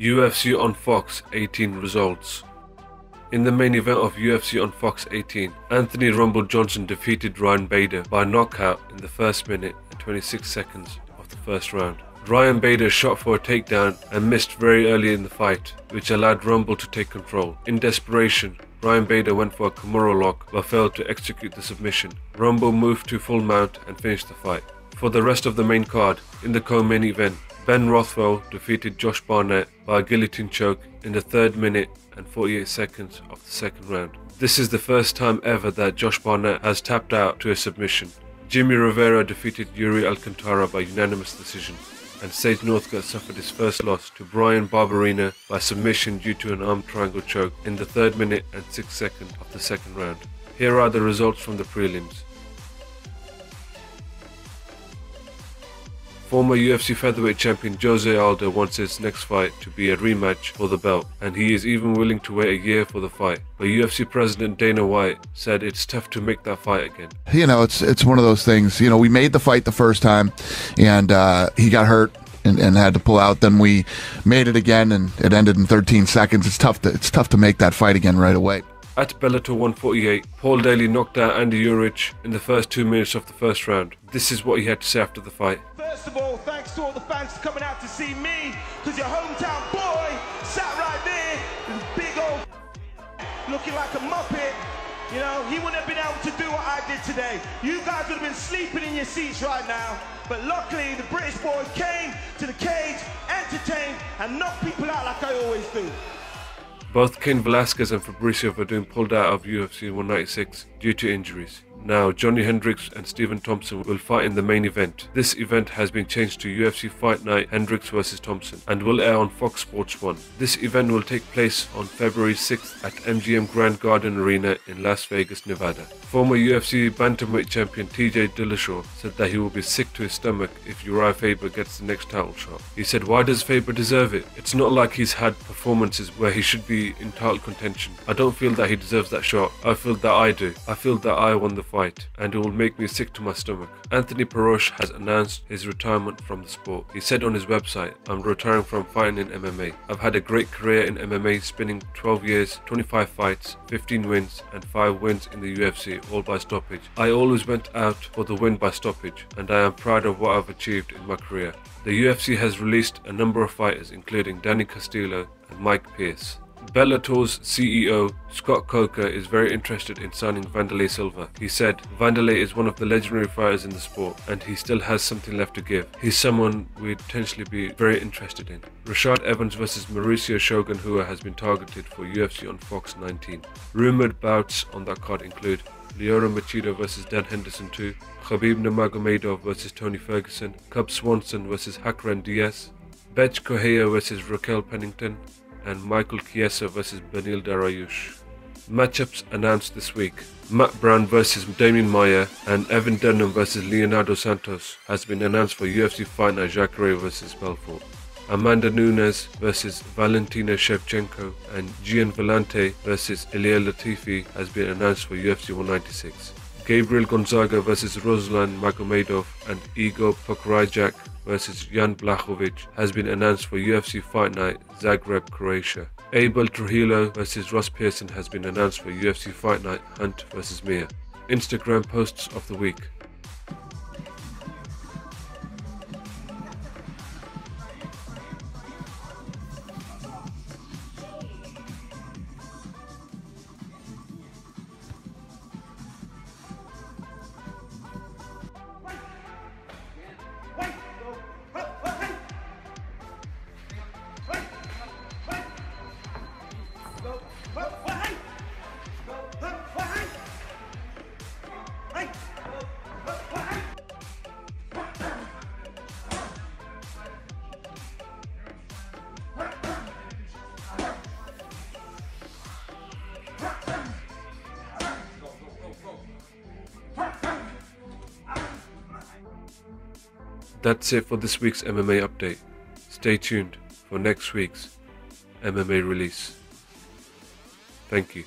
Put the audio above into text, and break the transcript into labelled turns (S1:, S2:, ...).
S1: UFC on Fox 18 results. In the main event of UFC on Fox 18, Anthony Rumble Johnson defeated Ryan Bader by knockout in the first minute and 26 seconds of the first round. Ryan Bader shot for a takedown and missed very early in the fight, which allowed Rumble to take control. In desperation, Ryan Bader went for a Kimura lock but failed to execute the submission. Rumble moved to full mount and finished the fight. For the rest of the main card, in the co-main event, Ben Rothwell defeated Josh Barnett by a guillotine choke in the 3rd minute and 48 seconds of the second round. This is the first time ever that Josh Barnett has tapped out to a submission. Jimmie Rivera defeated Iuri Alcantara by unanimous decision, and Sage Northcutt suffered his first loss to Bryan Barberena by submission due to an arm triangle choke in the 3rd minute and 6 seconds of the second round. Here are the results from the prelims. Former UFC featherweight champion Jose Aldo wants his next fight to be a rematch for the belt, and he is even willing to wait a year for the fight. But UFC president Dana White said it's tough to make that fight again.
S2: You know, it's one of those things. You know, we made the fight the first time, and he got hurt and had to pull out. Then we made it again, and it ended in 13 seconds. It's tough to make that fight again right away.
S1: At Bellator 148, Paul Daly knocked out Andy Uric in the first 2 minutes of the first round. This is what he had to say after the fight.
S3: First of all, thanks to all the fans coming out to see me, because your hometown boy sat right there, this big old looking like a muppet. You know, he wouldn't have been able to do what I did today. You guys would have been sleeping in your seats right now. But luckily, the British boy came to the cage, entertained, and knocked people out like I always do.
S1: Both Cain Velasquez and Fabricio Verdun pulled out of UFC 196 due to injuries. Now, Johnny Hendricks and Stephen Thompson will fight in the main event. This event has been changed to UFC Fight Night Hendricks vs Thompson and will air on Fox Sports 1. This event will take place on February 6th at MGM Grand Garden Arena in Las Vegas, Nevada. Former UFC bantamweight champion TJ Dillashaw said that he will be sick to his stomach if Uriah Faber gets the next title shot. He said, "Why does Faber deserve it? It's not like he's had performances where he should be in title contention. I don't feel that he deserves that shot. I feel that I do. I feel that I won the fight, and it will make me sick to my stomach." Anthony Perosh has announced his retirement from the sport. He said on his website, "I'm retiring from fighting in MMA. I've had a great career in MMA, spending 12 years, 25 fights, 15 wins, and 5 wins in the UFC, all by stoppage. I always went out for the win by stoppage, and I am proud of what I've achieved in my career." The UFC has released a number of fighters, including Danny Castillo and Mike Pierce. Bellator's CEO Scott Coker is very interested in signing Wanderlei Silva. He said, "Wanderlei is one of the legendary fighters in the sport, and he still has something left to give. He's someone we'd potentially be very interested in." Rashad Evans vs Mauricio Shogun Rua has been targeted for UFC on Fox 19. Rumored bouts on that card include Lyoto Machida vs Dan Henderson 2, Khabib Nurmagomedov vs Tony Ferguson, Cub Swanson vs Hakran Diaz, Betch Correia vs Raquel Pennington, and Michael Chiesa vs Beneil Dariush. Matchups announced this week. Matt Brown vs Damian Maia and Evan Denham vs Leonardo Santos has been announced for UFC Fight Night Jacare vs Belfort. Amanda Nunes vs Valentina Shevchenko and Gian Vellante vs Ilia Latifi has been announced for UFC 196. Gabriel Gonzaga vs Ruslan Magomedov and Igor Pokrajak vs Jan Blachowicz has been announced for UFC Fight Night Zagreb, Croatia. Abel Trujillo vs Ross Pearson has been announced for UFC Fight Night Hunt vs Mia. Instagram posts of the week. That's it for this week's MMA update. Stay tuned for next week's MMA release. Thank you.